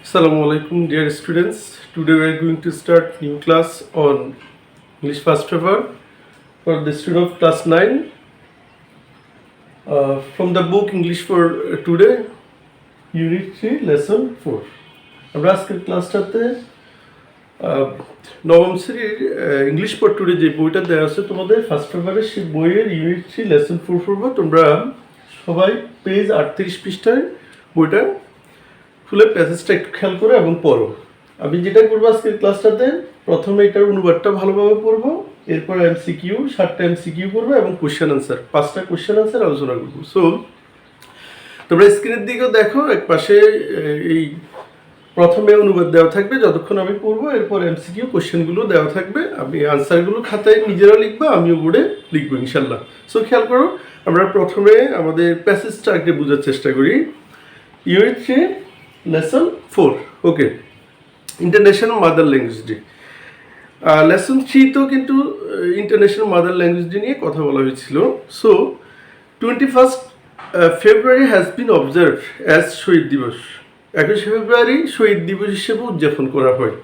Assalamu alaikum, dear students. Today we are going to start new class on English first paper for the student of class 9 from the book English for today, Unit-3, Lesson-4. আমরা আজকের ক্লাসটাতে নবম শ্রেণীর English for today যে বইটা দেওয়া আছে তোমাদের first পেপারের সেই বইয়ের Unit-3 Lesson-4 পড়বো। তোমরা সবাই পেজ 38 পৃষ্ঠায় বইটা ফুলের প্যাসেজটা একটু খেয়াল করো এবং পড়ো। আমি যেটা করবো আজকের ক্লাসটাতে প্রথমে এটার অনুবাদটা ভালোভাবে পড়বো, এরপর এমসিকিউ 7টা এমসিকিউ করবো এবং কোশ্চেন আনসার 5টা কোশ্চেন আনসার আলোচনা করবো। সো তোমরা স্ক্রিনের দিকেও দেখো, এক পাশে এই প্রথমে অনুবাদ দেওয়া থাকবে যতক্ষণ আমি পড়বো, এরপর এমসিকিউ কোশ্চেনগুলো দেওয়া থাকবে। আমি আনসারগুলো খাতায় নিজেরা লিখবো, আমিও বোর্ডে লিখবো ইনশাল্লাহ। সো খেয়াল করো, আমরা প্রথমে আমাদের প্যাসেজটা আগে বোঝার চেষ্টা করি। Unit-3 Lesson-4, okay, international mother language day. Lesson-3 তো কিন্তু ইন্টারন্যাশনাল মাদার ল্যাঙ্গুয়েজ ডে নিয়ে কথা বলা হয়েছিল। So 21 February has been observe as Shaheed Dibas. 21 ফেব্রুয়ারি শহীদ দিবস হিসেবে উদযাপন করা হয়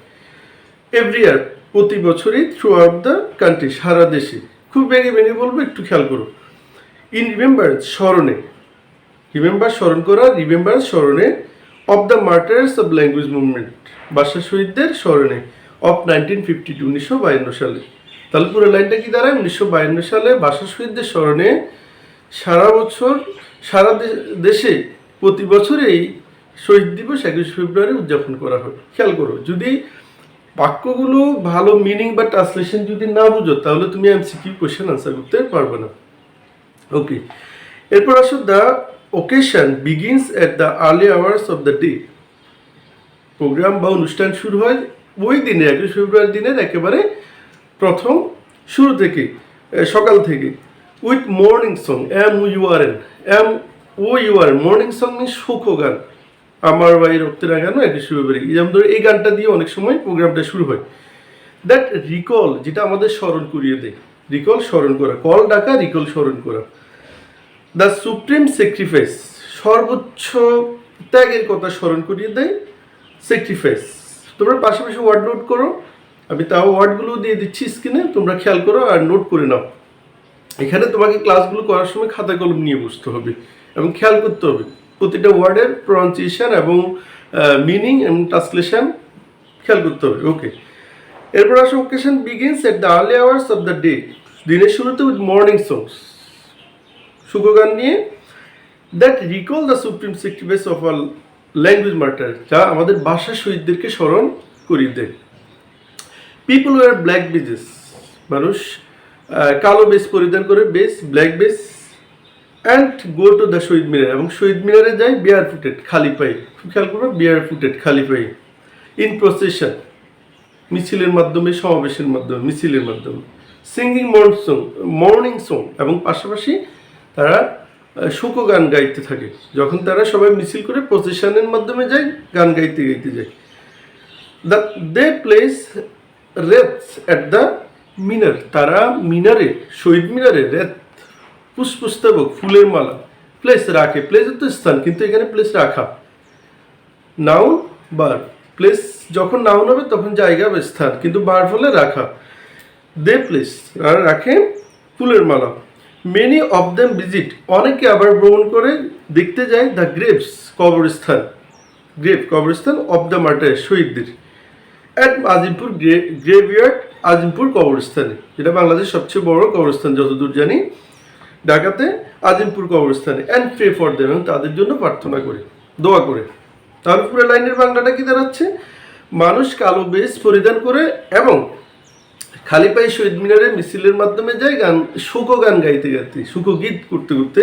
এভরি ইয়ার, প্রতি বছরই থ্রু আউট দ্য কান্ট্রি, সারা দেশে। খুব ভেঙে ভেঙে বলবো, একটু খেয়াল করো। ইন রিমেম্বারেন্স, স্মরণে, রিমেম্বার স্মরণ করা, রিমেম্বারেন্স স্মরণে, of the martyrs of language movement, ভাষা শহীদদের স্মরণে, অফ 1952, 1952 সালে। তাহলে পুরো লাইনটা কি দাঁড়ায়? 1952 সালে ভাষা শহীদদের স্মরণে সারা বছর সারা দেশে প্রতি বছর এই শহীদ দিবস 21 ফেব্রুয়ারি উদযাপন করা হয়। খেয়াল করো, যদি বাক্যগুলো ভালো মিনিং বা ট্রান্সলেশন যদি না বুঝো তাহলে তুমি এমসিকিউ কোশ্চেন আনসার করতে পারবে না। ওকে, এরপর আসো, the occasion begins at the early hours of the day. Programme বা অনুষ্ঠান শুরু হয় ওই দিনে 21 ফেব্রুয়ারি দিনের একেবারে প্রথম শুরু থেকে, সকাল থেকে। With mourning song, MOURN, mourning song means শোকগান, আমার ভাই রক্তের গান 21 ফেব্রুয়ারি। যেমন ধরো এই গানটা দিয়ে অনেক সময় প্রোগ্রামটা শুরু হয়। দ্যাট রিকল, যেটা আমাদের স্মরণ করিয়ে দেয়, রিকল স্মরণ করা, কল ডাকা, রিকল স্মরণ করা। দ্য সুপ্রিম স্যাক্রিফাইস, সর্বোচ্চ ত্যাগের কথা স্মরণ করিয়ে দেয় স্যাক্রিফাইস। তোমরা পাশাপাশি ওয়ার্ড নোট করো, আমি তাও ওয়ার্ডগুলো দিয়ে দিচ্ছি স্ক্রিনে, তোমরা খেয়াল করো আর নোট করে নাও। এখানে তোমাকে ক্লাসগুলো করার সময় খাতা কলম নিয়ে বসতে হবে এবং খেয়াল করতে হবে প্রতিটা ওয়ার্ডের প্রনাউন্সিয়েশন এবং মিনিং এবং ট্রান্সলেশন খেয়াল করতে হবে। ওকে, এরপর আসো, occasion begins at the early hours of the day, দিনের শুরুতে উইথ মর্নিং সংস, সুখগান নিয়ে। That recall the supreme sacrifice of a language martyr, যা আমাদের ভাষা শহীদদেরকে স্মরণ করিয়ে দেয়। পিপল ওয়ার ব্ল্যাক বেজেস, মানুষ কালো বেস পরিধান করে, বেস ব্ল্যাক বেস, and go to the Shaheed Minar, এবং শহীদ মিনারে যায় বেয়ার ফুটেড, খালি পায়ে। খেয়াল করবো, বেয়ার ফুটেড, খালি পায়ে। ইন প্রসেশন, মিছিলের মাধ্যমে, সমাবেশের মাধ্যমে, মিছিলের মাধ্যমে। সিঙ্গিং মর্নিং সং, এবং পাশাপাশি তারা শোকগান গাইতে থাকে। যখন তারা সবাই মিছিল করে প্রসেশনের মাধ্যমে যায়, গান গাইতে গাইতে যায়। দে প্লেস রেথস অ্যাট দ্য মিনার, তারা মিনারে, শহীদ মিনারে রেত, পুষ্পস্তবক, ফুলের মালা, প্লেস রাখে। প্লেস তো স্থান, কিন্তু এখানে প্লেস রাখা, নাউন বার। প্লেস যখন নাউন হবে তখন জায়গা বা স্থান, কিন্তু বার ফলে রাখা। দে প্লেস, রাখে ফুলের মালা। মেনি অফ দেম ভিজিট, অনেকে আবার ভ্রমণ করে, দেখতে যায় দ্য গ্রেভস, কবরস্থান, গ্রেভ কবরস্থান, অফ দ্য মার্টার, শহীদদের। অ্যাট আজিমপুর গ্রেভইয়ার্ড, আজিমপুর কবরস্থানে, যেটা বাংলাদেশের সবচেয়ে বড় কবরস্থান যতদূর জানি, ঢাকাতে আজিমপুর কবরস্থানে। অ্যান্ড প্রে ফর দেম, এবং তাদের জন্য প্রার্থনা করে, দোয়া করে। তাহলে পুরো লাইনের বাংলাটা কি দাঁড়াচ্ছে? মানুষ কালো বেশ পরিধান করে এবং খালি পায়ে শহীদ মিনারে মিছিলের মাধ্যমে যায়, গান, শোকগান গাইতে গাইতে, শোকগীত করতে করতে,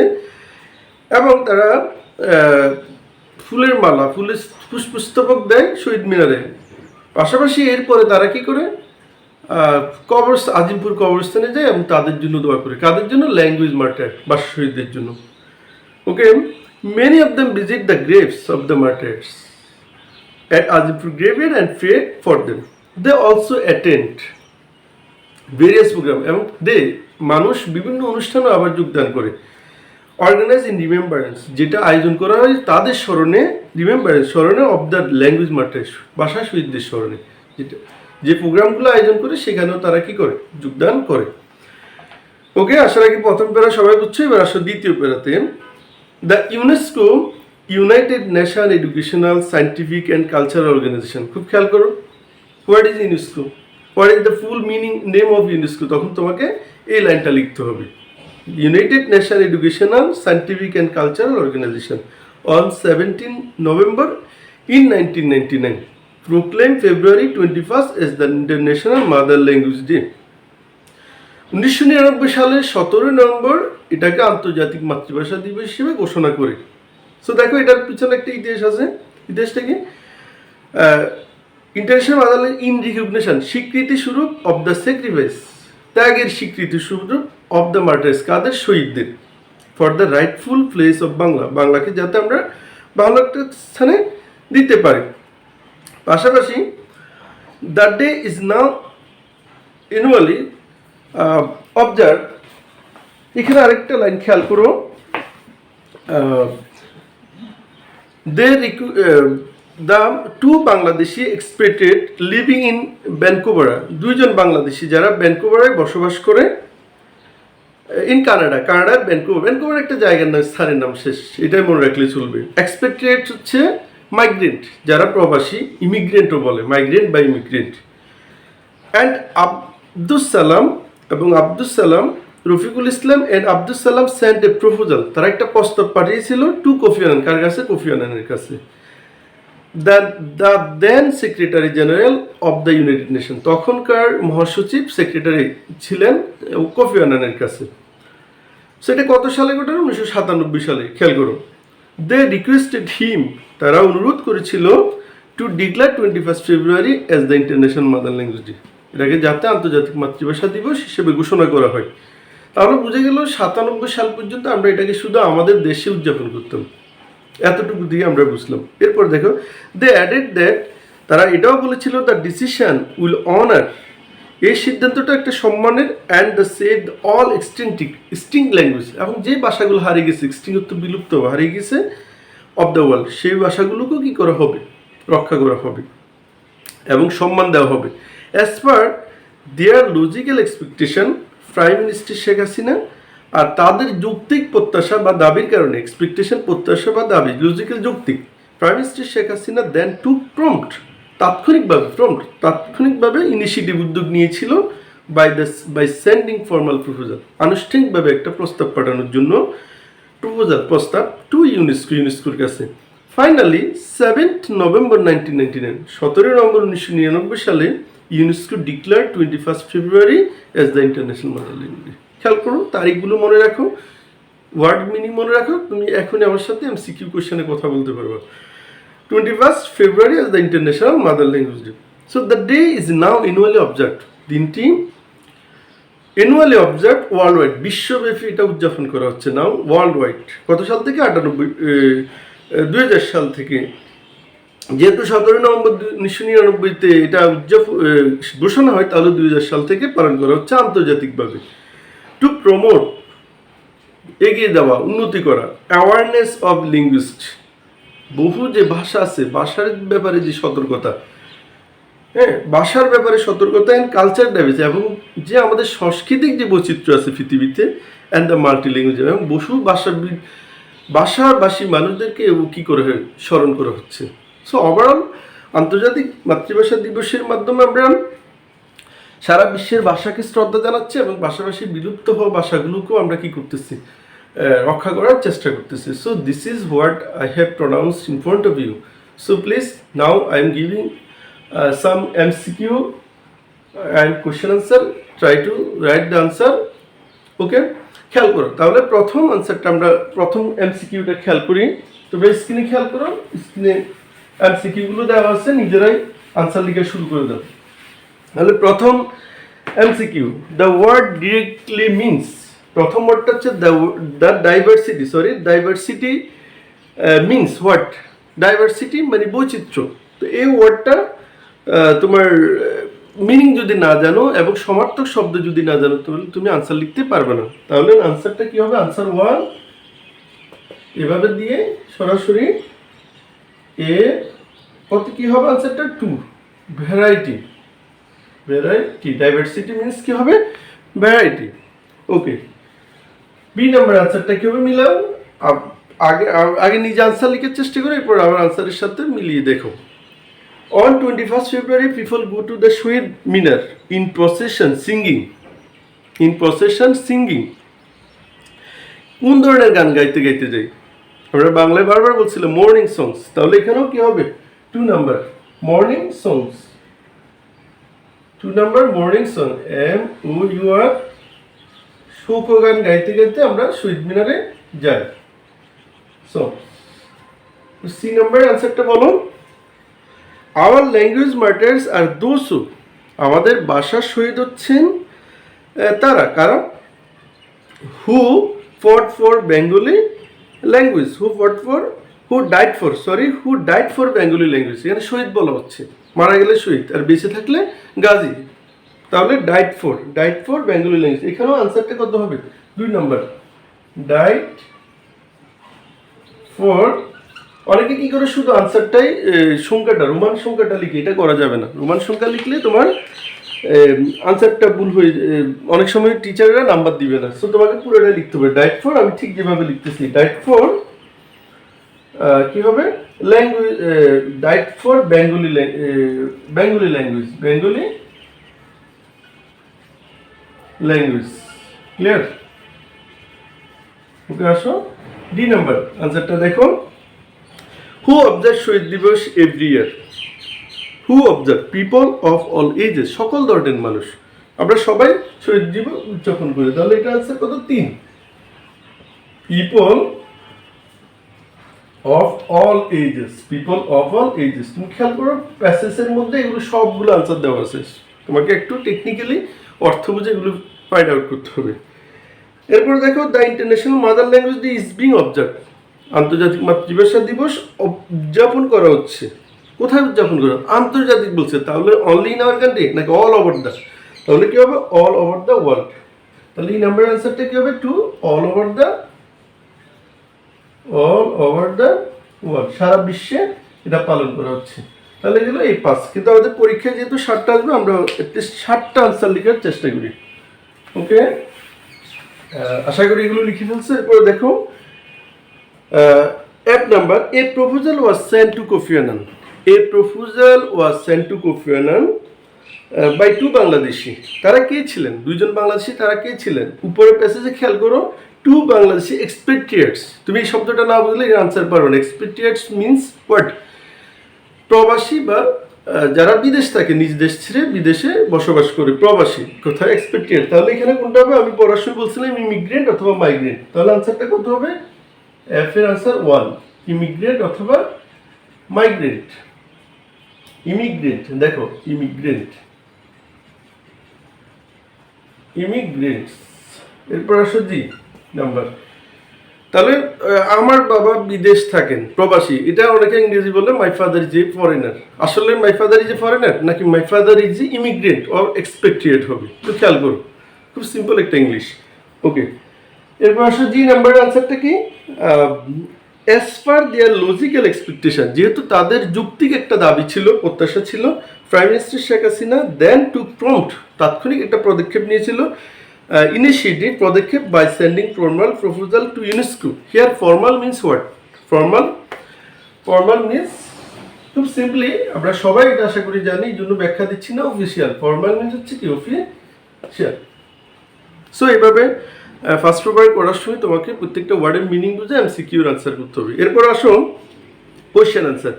এবং তারা ফুলের মালা, ফুলের পুষ্পস্তবক দেয় শহীদ মিনারে। পাশাপাশি এরপরে তারা কি করে? আজিমপুর কবরস্থানে যায় এবং তাদের জন্য দোয়া করে। কাদের জন্য? ল্যাঙ্গুয়েজ মার্টার, ভাষা শহীদদের জন্য। Okay, many of them visit the graves of the martyrs at Azimpur graveyard and pray for them. They also attend various program, এবং মানুষ বিভিন্ন অনুষ্ঠানও আবার যোগদান করে। অর্গানাইজ ইন রিমেম্বারেন্স, যেটা আয়োজন করা হয় তাদের স্মরণে, রিমেম্বারেন্স স্মরণে অফ দ্য ল্যাঙ্গুয়েজ মার্টার্স, ভাষা শহীদদের স্মরণে, যেটা যে প্রোগ্রামগুলো আয়োজন করে সেখানেও তারা কি করে, যোগদান করে। ওকে, আশা রাখি প্রথম প্যারা সবাই বুঝছো। এবার আসো দ্বিতীয় প্যারাতে। The UNESCO United Nation Educational Scientific and Cultural Organization, খুব খেয়াল করো, what is UNESCO, what is the full meaning name of UNESCO, তখন তোমাকে এই লাইনটা লিখতে হবে। United Nations Educational, Scientific and Cultural Organization on 17 November in 1999 proclaimed February 21st as the International Mother Language Day. 1999 সালের 17 নভেম্বর এটাকে আন্তর্জাতিক মাতৃভাষা দিবস হিসেবে ঘোষণা করে। সো দেখো এটার পিছনে একটা ইতিহাস আছে। ইতিহাসটা কি? International mother language in recognition, স্বীকৃতি স্বরূপ অফ দ্য স্যাক্রিফাইস, ত্যাগের স্বীকৃতি স্বরূপ অফ দ্য মার্টার্স, কাদের, শহীদদের, for the rightful place of Bangla, বাংলাকে যাতে আমরা বাংলা একটা স্থানে দিতে পারি। পাশাপাশি the day is now annually observe, এখানে আরেকটা লাইন খেয়াল করো, the two Bangladeshi expected living in Vancouver, দুইজন বাংলাদেশি যারা ভ্যানকুভারে বসবাস করে, ইন কানাডা, কানাডার ভ্যানকুভার, ভ্যানকুভার একটা জায়গার নাম, স্থানের নাম, শেষ, এটাই মনে রাখলে চলবে। এক্সপেক্টেড হচ্ছে মাইগ্রেন্ট, যারা প্রবাসী, ইমিগ্রেন্টও বলে, মাইগ্রেন্ট বা ইমিগ্রেন্ট। অ্যান্ড আব্দুস সালাম এবং Abdus Salam, Rafiqul Islam and Abdus Salam sent a proposal, তারা একটা প্রস্তাব পাঠিয়েছিল টু কোফি আনান, কার কাছে, কোফি আনানের কাছে, the then secretary general of the United Nation, তখনকার মহাসচিব, সেক্রেটারি ছিলেন কোফি আনানের কাছে। সেটা কত সালে ঘটনা? 1997 সালে। খেয়াল করো, দে রিকোয়েস্টেড হিম, তারা অনুরোধ করেছিল two declare 21 February as the international mother language day, এটাকে যাতে আন্তর্জাতিক মাতৃভাষা দিবস হিসেবে ঘোষণা করা হয়। তাহলে বুঝে গেল 97 সাল পর্যন্ত আমরা এটাকে শুধু আমাদের দেশে উদযাপন করতাম, এতটুকু দিয়ে আমরা বুঝলাম। এরপর দেখো, দে অ্যাডেড দ্যাট, তারা এটাও বলেছিল দ্য ডিসিশন উইল অনার, এই সিদ্ধান্তটা একটা সম্মানের, and the save all extinct language, এবং যে ভাষাগুলো হারিয়ে গেছে, এক্সটিংক্ট বিলুপ্ত হারিয়ে গেছে, অফ দ্য ওয়ার্ল্ড, সেই ভাষাগুলোকেও কী করা হবে, রক্ষা করা হবে এবং সম্মান দেওয়া হবে। As per their logical expectation, prime minister Sheikh Hasina আর তাদের যৌক্তিক প্রত্যাশা বা দাবির কারণে, এক্সপেকটেশন, প্রত্যাশা বা দাবি, লজিক্যাল, যৌক্তিক, prime minister Sheikh Hasina then to prompt, তাৎক্ষণিকভাবে ইনিশিয়েটিভ, উদ্যোগ নিয়েছিল বাই সেন্ডিং ফর্মাল প্রপোজাল, আনুষ্ঠানিকভাবে একটা প্রস্তাব পাঠানোর জন্য, প্রস্তাব টু ইউনেস্কোর কাছে। ফাইনালি 7 নভেম্বর 1999, 17 নভেম্বর 1999 সালে UNESCO declare 21 February as the international mother language. খেয়াল করো, তারিখগুলো মনে রাখো, ওয়ার্ড মিনিং মনে রাখো, তুমি এখনই আমার সাথে এমসিকিউ কোশ্চেনে কথা বলতে পারবে। 21 ফেব্রুয়ারি as the international mother language day. So the day is now annually observed, দিনটি অ্যানুয়ালি অবজার্ভ ওয়ার্ল্ড ওয়াইড, বিশ্বব্যাপী এটা উদযাপন করা হচ্ছে নাও ওয়ার্ল্ড ওয়াইড। কত সাল থেকে? 2000 সাল থেকে। যেহেতু 17 নভেম্বর 1999-তে এটা ঘোষণা হয়, তাহলে 2000 সাল থেকে পালন করা হচ্ছে আন্তর্জাতিকভাবে। টু প্রমোট, এগিয়ে দেওয়া, উন্নতি করা, অ্যাওয়ারনেস অফ লিঙ্গুইস্ট, বহু যে ভাষা আছে, ভাষার ব্যাপারে যে সতর্কতা, হ্যাঁ, ভাষার ব্যাপারে সতর্কতা, অ্যান্ড কালচার ডাইভার্সিটি, এবং যে আমাদের সাংস্কৃতিক যে বৈচিত্র্য আছে পৃথিবীতে, অ্যান্ড দ্য মাল্টি ল্যাঙ্গুয়েজ, এবং বহু ভাষাভাষী মানুষদেরকে কী করে স্মরণ করা হচ্ছে। সো ওভারঅল আন্তর্জাতিক মাতৃভাষা দিবসের মাধ্যমে আমরা সারা বিশ্বের ভাষাকে শ্রদ্ধা জানাচ্ছি, এবং ভাষাভাষী বিলুপ্ত হওয়া ভাষাগুলোকেও আমরা কী করতেছি, রক্ষা করার চেষ্টা করতেছি। So this is what I have pronounced in front of you. So please now I am giving some MCQ and question answer, try to write the answer. ওকে, খেয়াল করো, তাহলে প্রথম আনসারটা আমরা, প্রথম এমসিকিউটা খেয়াল করি। তবে স্ক্রিনে খেয়াল করো, স্ক্রিনে এমসিকিউগুলো দেওয়া আছে, নিজেরাই আনসার লিখে শুরু করে দাও। তাহলে প্রথম MCQ, the word directly means, প্রথম ওয়ার্ডটা হচ্ছে the diversity means what, diversity মানে বৈচিত্র্য। তো এই ওয়ার্ডটা তোমার মিনিং যদি না জানো এবং সমার্থক শব্দ যদি না জানো, তাহলে তুমি আনসার লিখতে পারবে না। তাহলে আনসারটা কি হবে? আনসার 1 এভাবে দিয়ে সরাসরি এ কত কি হবে আনসারটা 2 ভ্যারাইটি ডাইভার্সিটি মিন্স কি হবে ভ্যারাইটি ওকে বি নাম্বার আনসারটা কি হবে মিলাও আগে আগে নিজে আনসার লিখার চেষ্টা করো এরপর আবার আনসারের সাথে মিলিয়ে দেখো On 21st February, people go to the Shahid Minar in procession singing. কোন ধরনের গান গাইতে গাইতে যাই আমরা বাংলায় বারবার বলছিলাম মর্নিং সংস তাহলে এখানেও কি হবে 2 number morning songs 2 number morning song MOUR শোক গান গাইতে গাইতে আমরা শহীদ মিনারে যাই সো সি নাম্বার আনসারটা বলো Our language martyrs are those who আমাদের ভাষা শহীদ হচ্ছেন তারা কারা who fought for Bengali language who died for Bengali language এখানে শহীদ বলা হচ্ছে মারা গেলে শহীদ আর বেঁচে থাকলে গাজী তাহলে died for Bengali language এখানেও আনসারটা কত হবে 2 নাম্বার died for অনেকে কি করে শুধু আনসারটাই সংখ্যাটা রোমান সংখ্যাটা লিখে এটা করা যাবে না রোমান সংখ্যা লিখলে তোমার আনসারটা ভুল হয়ে অনেক সময় টিচাররা নাম্বার দিবে না সো তোমাকে পুরোটা লিখতে হবে ডাইট ফর আমি ঠিক যেভাবে লিখতেছি ডাইট ফর কি হবে ল্যাঙ্গুয়েজ ডাইট for Bengali language clear okay আসো ডি নাম্বার আনসারটা দেখো Who observe শহীদ দিবস every year? Who observe? People of all ages. সকল ধরনের মানুষ আমরা সবাই শহীদ দিবস উদযাপন করি তাহলে এটা আনসার কত 3 People of all ages. তুমি খেয়াল করো প্যাসেজের মধ্যে এগুলো সবগুলো আনসার দেওয়া আছে তোমাকে একটু টেকনিক্যালি অর্থ বুঝে এগুলো ফাইন্ড আউট করতে হবে এরপর দেখো the international mother language day is being observe আন্তর্জাতিক মাতৃভাষা দিবস উদযাপন করা হচ্ছে কোথায় উদযাপন করা আন্তর্জাতিক বলছে তাহলে অনলি ইন আওয়ার কান্ট্রি নাকি অল ওভার দ্য তাহলে কি হবে অল ওভার দ্য ওয়ার্ল্ড তাহলে এই নাম্বার আনসারটা কি হবে 2 অল ওভার দ্য ওয়ার্ল্ড সারা বিশ্বে এটা পালন করা হচ্ছে তাহলে গেল এই 5 কিন্তু আমাদের পরীক্ষায় যেহেতু 7টা আসবে আমরা এটলিস্ট 7টা আনসার লেখার চেষ্টা করি ওকে আশা করি এগুলো লিখে ফেলছো এরপর দেখো App number a proposal was sent to Kofi Annan by 2 Bangladeshi তারা কে ছিলেন দুইজন বাংলাদেশী তারা কে ছিলেন উপরের প্যাসেজে খেয়াল করো 2 Bangladeshi expatriates তুমি এই শব্দটা না বুঝলে এর আনসার পারবে না expatriates means what প্রবাসী বা যারা বিদেশ থাকে নিজ দেশ ছেড়ে বিদেশে বসবাস করে প্রবাসী কোথায় expatriate তাহলে এখানে কোনটা হবে আমি পড়াশোনা বলছিলাম ইমিগ্রেন্ট অথবা মাইগ্রেন্ট তাহলে আনসারটা কত হবে F এর আনসার 1 ইমিগ্রেন্ট অথবা মাইগ্রেন্ট দেখো ইমিগ্রেন্টস এরপর আসো জি নাম্বার তাহলে আমার বাবা বিদেশ থাকেন প্রবাসী এটা অনেকে ইংরেজি বলে my father is a foreigner আসলে my father is a foreigner নাকি my father is a immigrant or expected হবে তো খেয়াল করো খুব সিম্পল একটা ইংলিশ ওকে এরপর আসো জি নাম্বারের আনসারটা কি as per their logical expectation যেহেতু তাদের যৌক্তিক একটা দাবি ছিল প্রত্যাশা ছিল prime minister Sheikh Hasina then to prompt তাৎক্ষণিক একটা পদক্ষেপ নিয়েছিল ইনিশিয়েটেড পদক্ষেপ by sending formal proposal to UNESCO here formal means what formal means খুব সিম্পলি আমরা সবাই এটা আশা করি জানি এই জন্য ব্যাখ্যা দিচ্ছি না অফিসিয়াল ফর্মাল মিনস হচ্ছে কি অফিসিয়াল সো এইভাবে ফার্স্ট পেপার করার সময় তোমাকে প্রত্যেকটা ওয়ার্ডের মিনিং বুঝে এমসিকিউর আনসার করতে হবে এরপর আসো কোয়েশ্চেন আনসার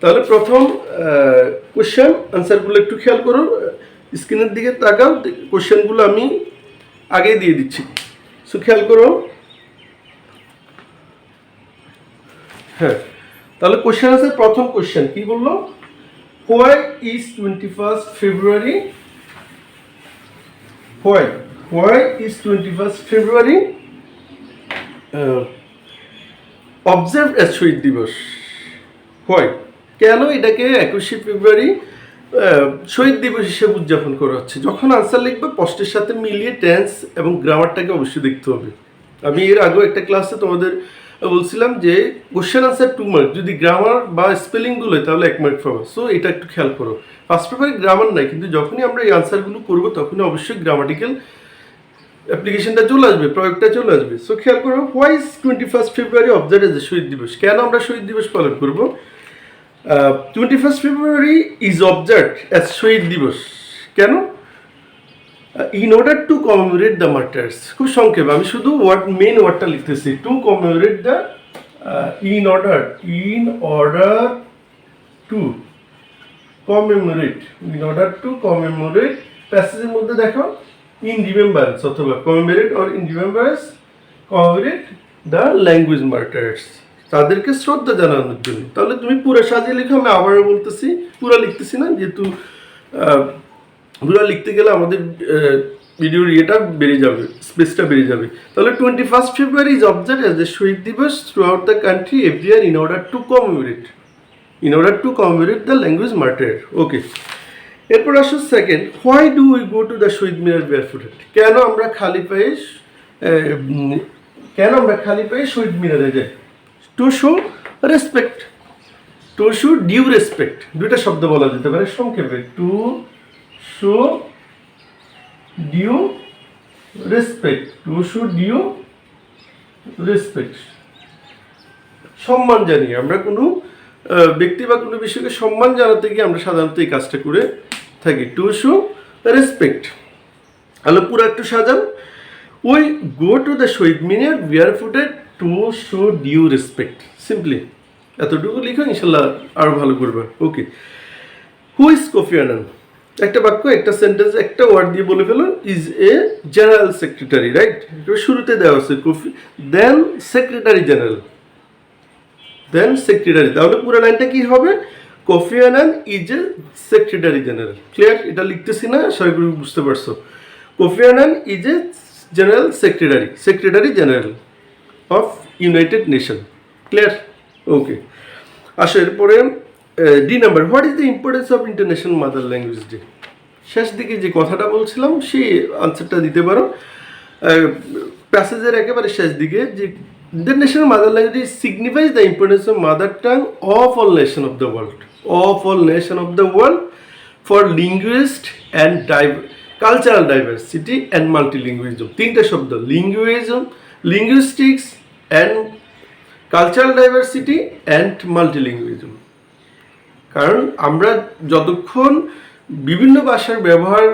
তাহলে প্রথম কোয়েশ্চেন আনসারগুলো একটু খেয়াল করো স্ক্রিনের দিকে তাকাও কোয়েশ্চেনগুলো আমি আগে দিয়ে দিচ্ছি সো খেয়াল করো হ্যাঁ তাহলে কোয়েশ্চেন আনসার প্রথম কোয়েশ্চেন কি বললো why is 21st February Why is 21st February observed as শহীদ দিবস Why? কেন এটাকে 21শে ফেব্রুয়ারি শহীদ দিবস হিসেবে উদযাপন করা হচ্ছে যখন আনসার লিখবে প্রশ্নের সাথে মিলিয়ে টেন্স এবং গ্রামারটাকে অবশ্যই দেখতে হবে আমি এর আগেও একটা ক্লাসে তোমাদের বলছিলাম যে কোশ্চেন আনসার 2 মার্ক, যদি গ্রামার বা স্পেলিং ভুল হয় তাহলে 1 মার্ক পাবো। সো এটা একটু খেয়াল করো। ফার্স্ট পেপারে গ্রামার নাই, কিন্তু যখনই আমরা এই আনসারগুলো করবো তখনই অবশ্যই গ্রামাটিক্যাল অ্যাপ্লিকেশনটা চলে আসবে, প্রয়োগটা চলে আসবে। সো খেয়াল করো, why is 21 February observe as a Shaheed Dibosh? কেন আমরা শহীদ দিবস পালন করবো? 21 February is observe as Shaheed Dibosh. কেন? In order to commemorate the martyrs. খুব সংক্ষেপে আমি শুধু মেইন ওয়ার্ডটা লিখতেছি, to commemorate the in order to commemorate প্যাসেজের মধ্যে দেখো ইন রিমেম্বারেন্স অথবা commemorate or in remembrance commemorate the language martyrs, তাদেরকে শ্রদ্ধা জানানোর জন্য। তাহলে তুমি পুরো সাজিয়ে লিখো, আমি আবারও বলতেছি, পুরো লিখতেছি না, যেহেতু পুরো লিখতে গেলে আমাদের ভিডিওর ইয়েটা বেড়ে যাবে, স্পেসটা বেড়ে যাবে। তাহলে 21 February is observe as a Shaheed Dibosh throughout the country every year in order to commemorate the language martyr. Okay, এরপর আসো second, why do we go to the Shaheed Minar barefooted? কেন আমরা খালি পায়ে শহীদ মিনারে যাই? To show respect, to show due respect, দুইটা শব্দ বলা যেতে পারে সংক্ষেপে, টু শো ডিউ রেসপেক্ট, সম্মান জানিয়ে আমরা কোনো ব্যক্তি বা কোনো বিষয়কে সম্মান জানাতে গিয়ে আমরা সাধারণত এই কাজটা করে থাকি, টু শো রেসপেক্ট। তাহলে পুরো একটু সাজান, we go to the Shaheed Minar barefooted to show due respect. Simply এতটুকু লিখো, ইনশাল্লাহ আরো ভালো করবে। Okay, who is Kofi Annan? একটা বাক্য, একটা সেন্টেন্স, একটা ওয়ার্ড দিয়ে বলে ফেলো, is a general secretary, right? শুরুতে দেওয়া আছে কোফি, দেন সেক্রেটারি জেনারেল, তাহলে পুরো লাইনটা কি হবে? Kofi Annan is a secretary general. Clear? এটা লিখতেছি না, সবাই বুঝতে পারছো। Kofi Annan is a general secretary general of United Nation. Clear? Okay, আসো এরপরে D number, what is the importance of international mother language day? শেষ দিকে যে কথাটা বলছিলাম সেই আনসারটা দিতে পারো প্যাসেজের একেবারে শেষ দিকে, যে international mother language signifies the importance of mother tongue of all nation of the world for linguist and cultural diversity and multilingualism. তিনটা শব্দ, linguistics and cultural diversity and multilingualism. কারণ আমরা যতক্ষণ বিভিন্ন ভাষার ব্যবহার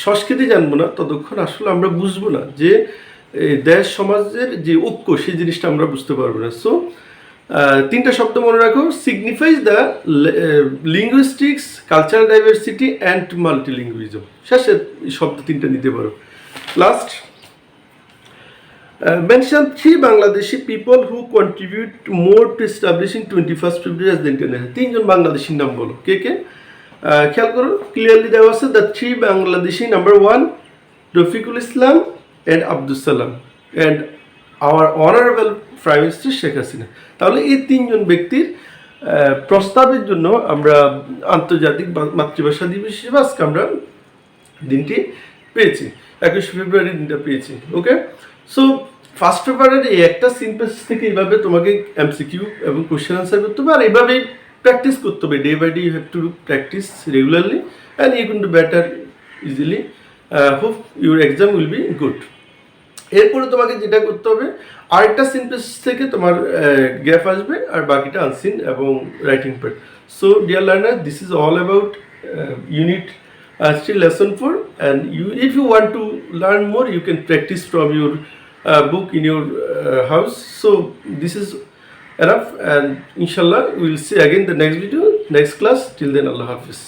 সংস্কৃতি জানবো না, ততক্ষণ আসলে আমরা বুঝবো না যে দেশ সমাজের যে ঐক্য, সেই জিনিসটা আমরা বুঝতে পারবো না। সো তিনটা শব্দ মনে রাখো, signifies the linguistics, cultural diversity and multilingualism. শেষে শব্দ তিনটা নিতে পারো। Last, mention 3 Bangladeshi people who contribute more to establishing 21st February as the international. 3 জন বাংলাদেশির নাম বলো, কে কে? খেয়াল করো, ক্লিয়ারলি দেওয়া আছে, the 3 Bangladeshi, number 1 Rafiqul Islam and Abdul Salam and our honorable Prime Minister Sheikh Hasina. তাহলে এই 3 জন ব্যক্তির প্রস্তাবের জন্য আমরা আন্তর্জাতিক মাতৃভাষা দিবস হিসেবে আজকে আমরা দিনটি পেয়েছি, 21 ফেব্রুয়ারি দিনটা পেয়েছি। ওকে, সো ফার্স্ট পেপারের এই একটা সিম্পল থেকে এইভাবে তোমাকে এমসিকিউ এবং কোশ্চেন আনসার করতে হবে, আর এইভাবেই প্র্যাকটিস করতে হবে। Day by day you have to practise regularly and you can do better easily. Hope your exam will be good. এরপরে তোমাকে যেটা করতে হবে, আরেকটা সিনটেন্স থেকে তোমার গ্যাপ আসবে, আর বাকিটা আনসিন এবং writing part. So dear learner, this is all about Unit-3 Lesson-4, and if you want to learn more, you can practice from your book in your house. So this is enough, and inshallah we will see again the next video, next class. Till then, Allah Hafiz.